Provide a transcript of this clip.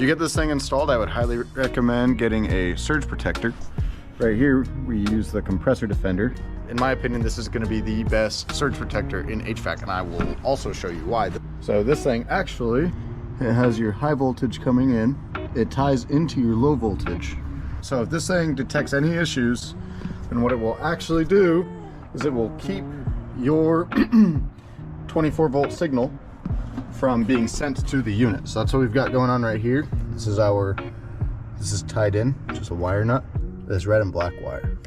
you get this thing installed, I would highly recommend getting a surge protector. Right here, we use the compressor defender. In my opinion, this is going to be the best surge protector in HVAC, and I will also show you why. So this thing actually, it has your high voltage coming in. It ties into your low voltage. So if this thing detects any issues, then what it will actually do is it will keep your 24 volt signal from being sent to the unit. So that's what we've got going on right here. This is tied in, just a wire nut. This red and black wire.